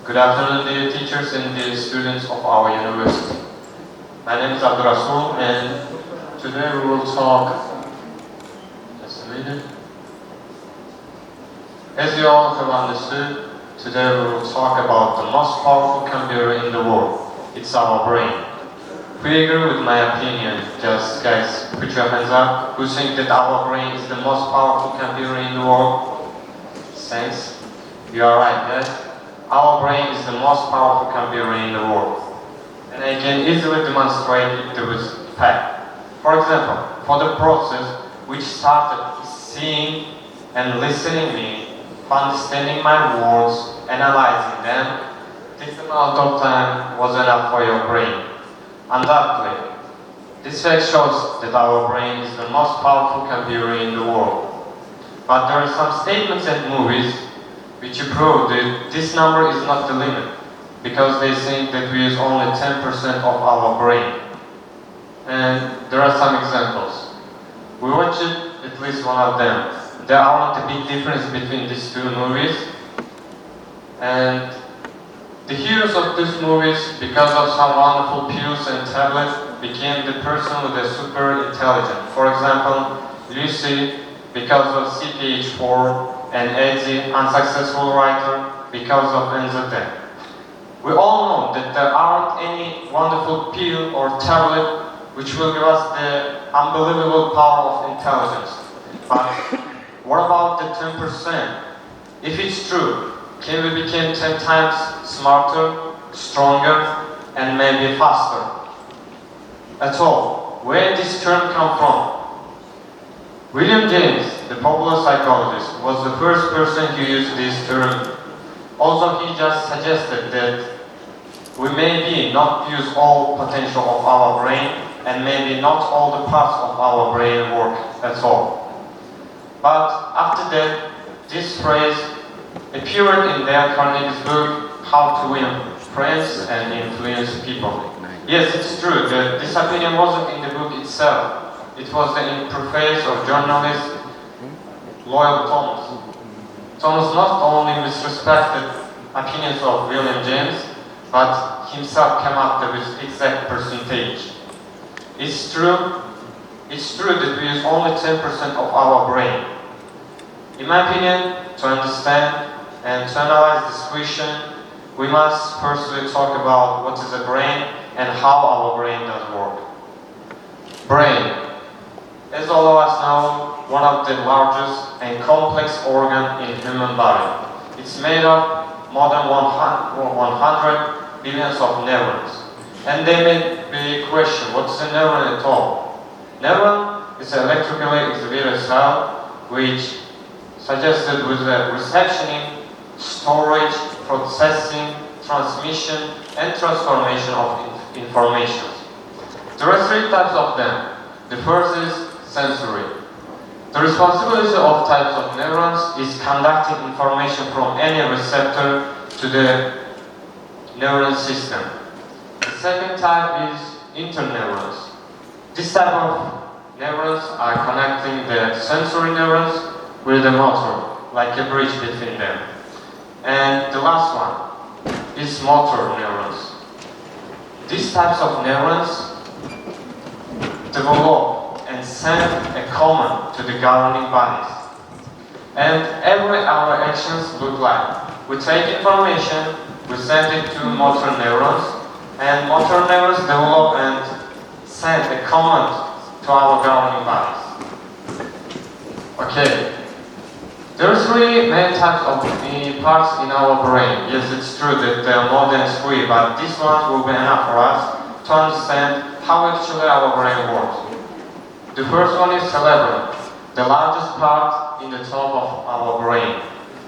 Good afternoon, dear teachers and dear students of our university. My name is Abdurasul, and today we will talk. Just a minute. As you all have understood, today we will talk about the most powerful computer in the world. It's our brain. If you agree with my opinion, just guys, put your hands up. Who think that our brain is the most powerful computer in the world? Thanks. You are right, guys. Our brain is the most powerful computer in the world. And I can easily demonstrate it with fact. For example, for the process which started seeing and listening me, understanding my words, analyzing them, this amount of time was enough for your brain. Undoubtedly, this fact shows that our brain is the most powerful computer in the world. But there are some statements and movies which prove that this number is not the limit, because they think that we use only 10% of our brain. And there are some examples. We watched at least one of them. There aren't a big difference between these two movies. And the heroes of these movies, because of some wonderful pills and tablets, became the person with a super intelligence. For example, Lucy, because of CPH4, and Eddie, unsuccessful writer, because of NZD. We all know that there aren't any wonderful pill or tablet which will give us the unbelievable power of intelligence. But what about the 10%? If it's true, can we become 10 times smarter, stronger, and maybe faster? At all, where did this term come from? William James, the popular psychologist, was the first person who used this term. Also, he just suggested that we maybe not use all potential of our brain, and maybe not all the parts of our brain work at all. But after that, this phrase appeared in Dale Carnegie's book, How to Win Friends and Influence People. Yes, it's true that this opinion wasn't in the book itself. It was the preface of journalist Loyal Thomas. Thomas not only misrespected opinions of William James, but himself came up with exact percentage. It's true that we use only 10% of our brain. In my opinion, to understand and to analyze this question, we must firstly talk about what is a brain and how our brain does work. Brain. As all of us know, one of the largest and complex organs in human body. It's made of more than 100 billions of neurons. And they may be questioned, what's a neuron at all? Neuron is an electrically exhibited cell which suggested with the receptioning, storage, processing, transmission, and transformation of information. There are three types of them. The first is sensory. The responsibility of types of neurons is conducting information from any receptor to the neuron system. The second type is interneurons. This type of neurons are connecting the sensory neurons with the motor, like a bridge between them. And the last one is motor neurons. These types of neurons develop and send a command to the governing bodies. And every our actions look like. We take information, we send it to motor neurons, and motor neurons develop and send a command to our governing bodies. Okay. There are three main types of parts in our brain. Yes, it's true that there are more than three, but this one will be enough for us to understand how actually our brain works. The first one is cerebellum, the largest part in the top of our brain,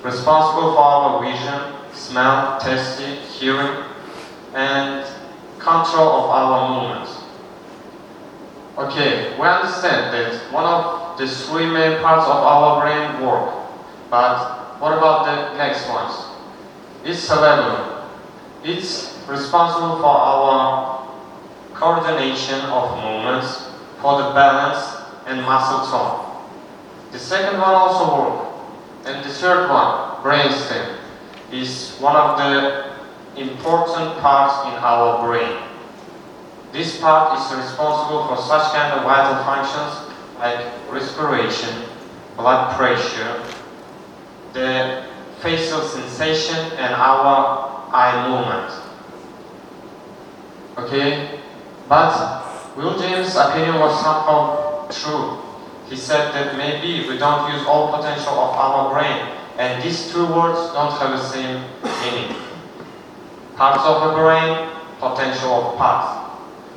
responsible for our vision, smell, taste, hearing, and control of our movements. Okay, we understand that one of the three main parts of our brain work, but what about the next ones? It's cerebellum. It's responsible for our coordination of movements, for the balance and muscle tone. The second one also works. And the third one, brainstem, is one of the important part in our brain. This part is responsible for such kind of vital functions like respiration, blood pressure, the facial sensation, and our eye movement. Okay? But Will James' opinion was somehow true. He said that maybe we don't use all potential of our brain, and these two words don't have the same meaning. Parts of the brain, potential of parts.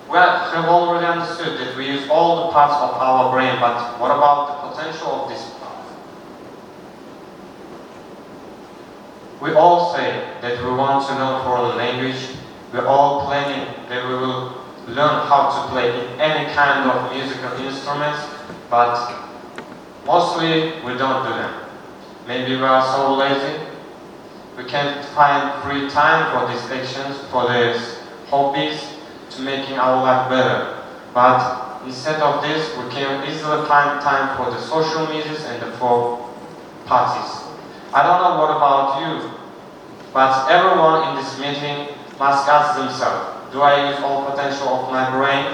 We have already understood that we use all the parts of our brain, but what about the potential of this part? We all say that we want to know foreign language. We're all planning that we will learn how to play in any kind of musical instruments, but mostly we don't do them. Maybe we are so lazy, we can't find free time for these actions, for these hobbies, to making our life better. But instead of this, we can easily find time for the social medias and for parties. I don't know what about you, but everyone in this meeting must ask themselves, do I use all potential of my brain?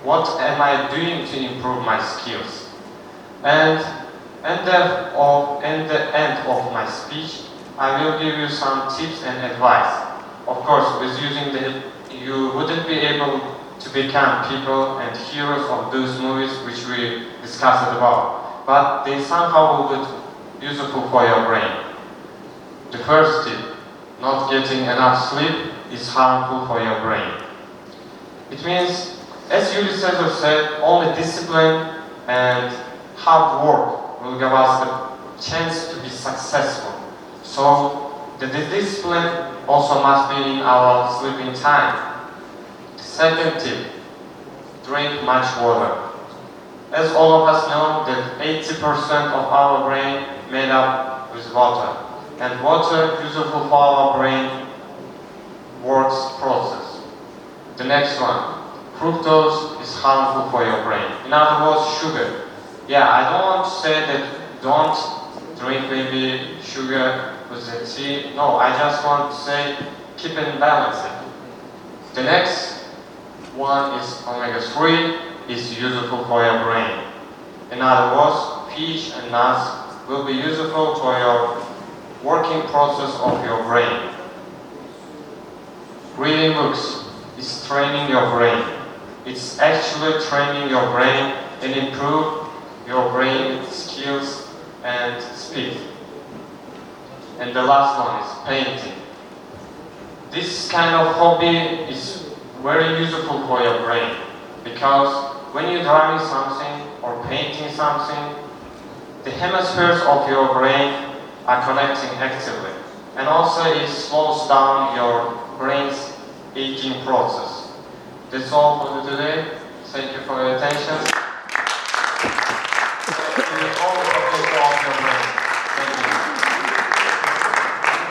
What am I doing to improve my skills? And at the end of my speech, I will give you some tips and advice. Of course, with using the you wouldn't be able to become people and heroes of those movies which we discussed about, but they somehow will be useful for your brain. The first tip, not getting enough sleep is harmful for your brain. It means, as Julius Caesar said, only discipline and hard work will give us the chance to be successful. So, the discipline also must be in our sleeping time. The second tip, drink much water. As all of us know that 80% of our brain made up with water. And water useful for our brain works process. The next one, fructose is harmful for your brain. In other words, sugar. Yeah, I don't want to say that don't drink maybe sugar with the tea. No, I just want to say keep it balanced. The next one is omega-3 is useful for your brain. In other words, fish and nuts will be useful for your working process of your brain. Reading books is training your brain. It's actually training your brain and improve your brain skills and speed. And the last one is painting. This kind of hobby is very useful for your brain because when you're drawing something or painting something, the hemispheres of your brain are connecting actively, and also it slows down your brain's aging process. That's all for today. Thank you for your attention. Thank you all for your brain. Thank you.